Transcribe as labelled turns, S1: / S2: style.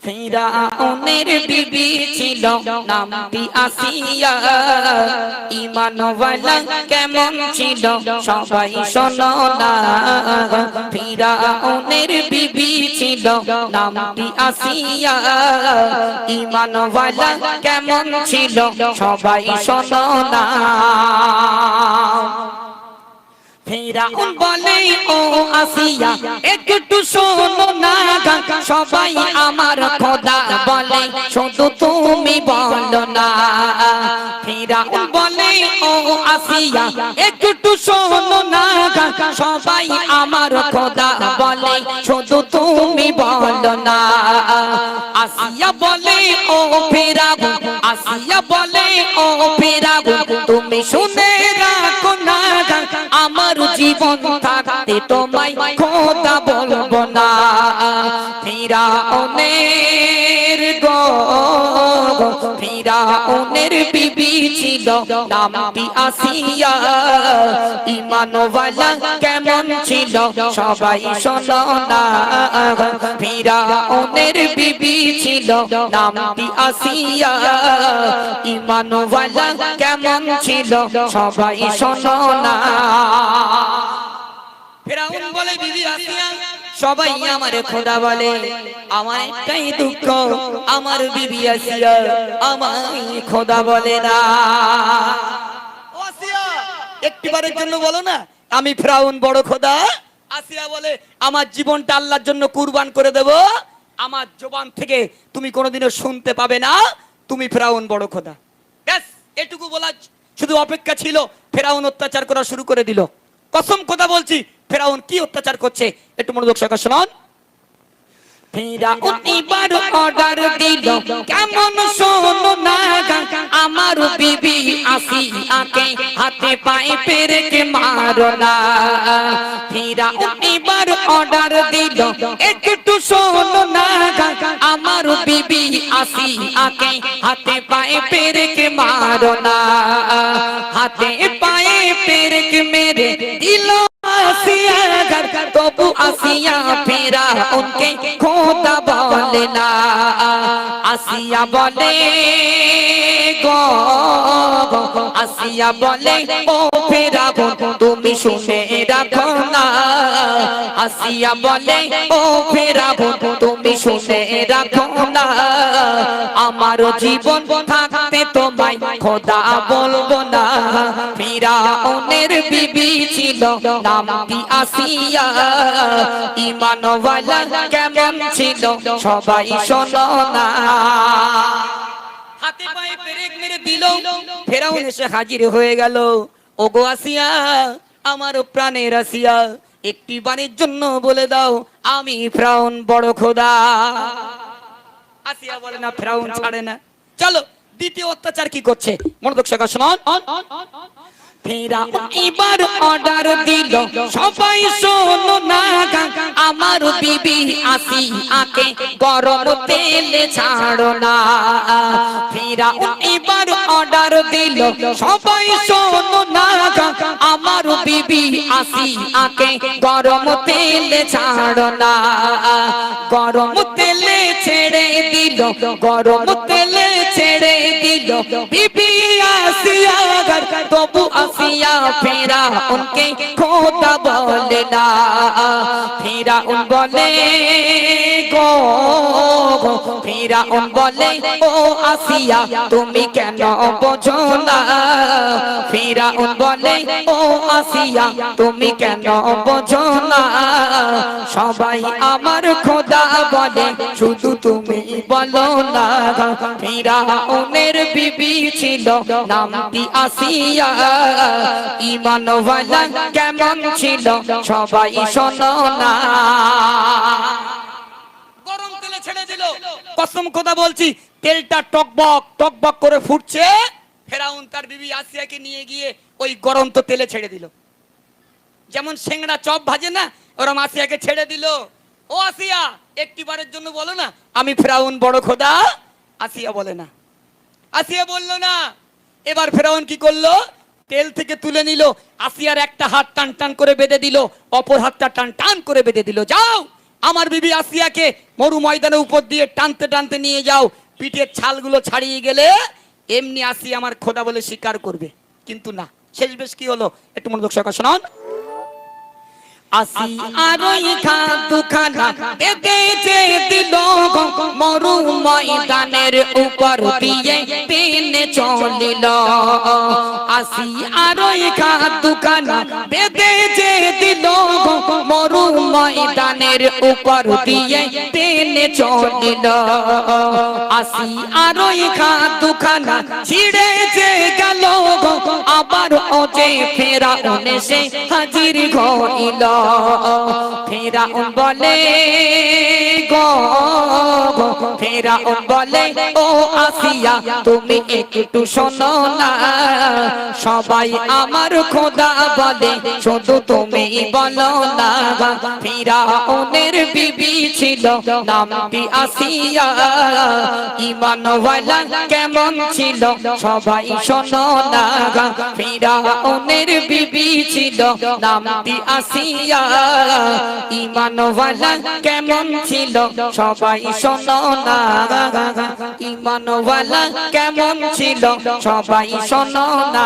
S1: ফিরাউনের বিবি ছিল নামটি আসিয়া, ঈমানওয়ালা কেমন ছিল সবাই শোনো না। ফিরাউনের বিবি ছিল নামটি আসিয়া, ঈমানওয়ালা কেমন ছিল সবাই শোনো না। ফিরাউন বলে ও আসিয়া একটু শোনো না, সবাই আমার খোদা বলে শুধু তুমি বলো না। ফিরাউন বলে ও আসিয়া একটু শোনো না, সবাই আমার খোদা বলে শুধু তুমি বলো না। আসিয়া বলে ও ফিরাউন, আসিয়া বলে ও ফিরাউন তুমি শুনে রাখো না, আমার জীবন থাকতে তোমায় খোদা বলবো না। ফিরাউনের ফিরাউনের বিবি ছিল নামটি আসিয়া, ঈমানওয়ালা কেমন ছিল সবাই শোনো না। ফিরাউনের বিবি ছিল নামটি আসিয়া, ঈমানওয়ালা কেমন ছিল সবাই শোনো না। ফিরাউন বলে বিবি আসিয়া সবাই আমারে খোদা বলে, আমার একটাই দুঃখ আমার বিবি আসিয়া আমায় খোদা বলে না। ও আসিয়া একটিবারের জন্য বলো না আমি ফিরাউন বড় খোদা। আসিয়া বলে আমার জীবনটা আল্লাহর জন্য কুরবান করে দেব, আমার জবান থেকে তুমি কোনোদিনও শুনতে পাবে না তুমি ফিরাউন বড় খোদা। ব্যাস এটুকু বলার শুধু অপেক্ষা ছিল, ফিরাউন অত্যাচার করা শুরু করে দিল। কসম কথা বলছি ফিরাউন কি অত্যাচার করছে একটু মনোযোগ সহকারে শুনুন। ফিরাউন এবার অর্ডার দিল কেমন শোনো না, আমার বিবি আসিয়াকে হাতে পায়ে পেরেকে মারো না। ফিরাউন এবার অর্ডার দিল একটু শোনো না, আমার বিবি আসিয়াকে হাতে পায়ে পেরেকে মারো না। হাতে পায়ে পেরেকে মেরে দিল আসিয়া, তবু আসিয়া ফিরাউনকে খোদা বলে না। আসিয়া বলে গো, আসিয়া বলে ও ফিরাউন তুমি শুনে রাখো না। আসিয়া বলে ও ফিরাউন তুমি শুনে রাখো না, আমার জীবন থাকতে তোমায় খোদা বলবো না। ফিরাউনের বিবি ছিল নামটি আসিয়া, ঈমানওয়ালা কেমন ছিল সবাই শোনো না। হাতে পায়ে পেরেক মেরে দিল, ফিরাউন এসে হাজির হয়ে গেল। ওগো আসিয়া আমার প্রাণের আসিয়া, একটি বারের জন্য বলে দাও আমি ফিরাউন বড় খোদা। আসিয়া বলে না, ফিরাউন ছাড়ে না। চলো দ্বিতীয় অত্যাচার কি করছে মনোযোগ সহকারে শুনুন। ফিরাউন এবার অর্ডার দিল সবাই শোনো না, আমার বিবি আসিয়াকে গরম তেলে ছাড়ো না। ফিরাউন এবার অর্ডার দিল সবাই শোনো না, আমার বিবি আসিয়াকে গরম তেলে ছাড়ো না। গরম তেলে ছেড়ে দিল, গরম তেলে ছেড়ে দিল বিবি আসিয়া, তবু আসিয়া ফিরাউনকে খোদা বলে না। ফিরাউন বলে গো, ফিরাউন বলে ও আসিয়া তুমি কেন বোঝো না। ফিরাউন বলে ও আসিয়া তুমি কেন বোঝো না, সবাই আমার খোদা বলে শুধু তুমি বলো না। ফিরাউনের বিবি ছিল নামটি আসিয়া, ঈমানওয়ালা কেমন ছিল সবাই শোনো না। গরম তেলে ছেড়ে দিল, কসম খোদা বলছি তেলটা টকবক টকবক করে ফুটছে। ফিরাউন তার বিবি আসিয়াকে নিয়ে গিয়ে ওই গরম তো তেলে ছেড়ে দিল। যেমন সিংড়া চপ ভাজে না, ওরম আসিয়াকে ছেড়ে দিল। ও আসিয়া একটিবারের জন্য বলো না আমি ফিরাউন বড় খোদা। আসিয়া বলে না, আসিয়া বলল না। এবার ফিরাউন কি করলো, তেল থেকে তুলে নিল, আসিয়ার একটা হাত টান টান করে বেঁধে দিল, অপর হাতটা টান টান করে বেঁধে দিল। যাও আমার বিবি আসিয়াকে মরু ময়দানের উপর দিয়ে টানতে টানতে নিয়ে যাও, পিঠের ছালগুলো ছাড়িয়ে গেলে এমনি আসিয়া আমার খোদা বলে স্বীকার করবে। কিন্তু না, শেষ বেশ কি হলো একটু মনোযোগ সহকারে শুনুন। আসি আরই দুখানা বেঁধেছে দিল মরু ময়দানের উপর দিয়ে টেনে চলিল। আসি আরই দুখানা বেঁধেছে দিল মরু ময়দানের উপর দিয়ে টেনে চলিল। আসি আরই দুখানা ছিঁড়েছে গেল আবার ওজে ফেরাউন এসে হাজির হইল। ফেরাউন বলে গো, ফেরাউন বলে ও আসিয়া তুমি একটু শোনো না, সবাই আমার খোদা বলে শুধু তুমি বলো না। ফেরাউনের বিবি ছিল নামটি আসিয়া, ঈমানওয়ালা কেমন ছিল সবাই শোনো না। ফেরাউনের বিবি ছিল নামটি আসিয়া, ঈমানওয়ালা কেমন ছিল সবাই শোনো না। ঈমানওয়ালা কেমন ছিল সবাই শোনো না।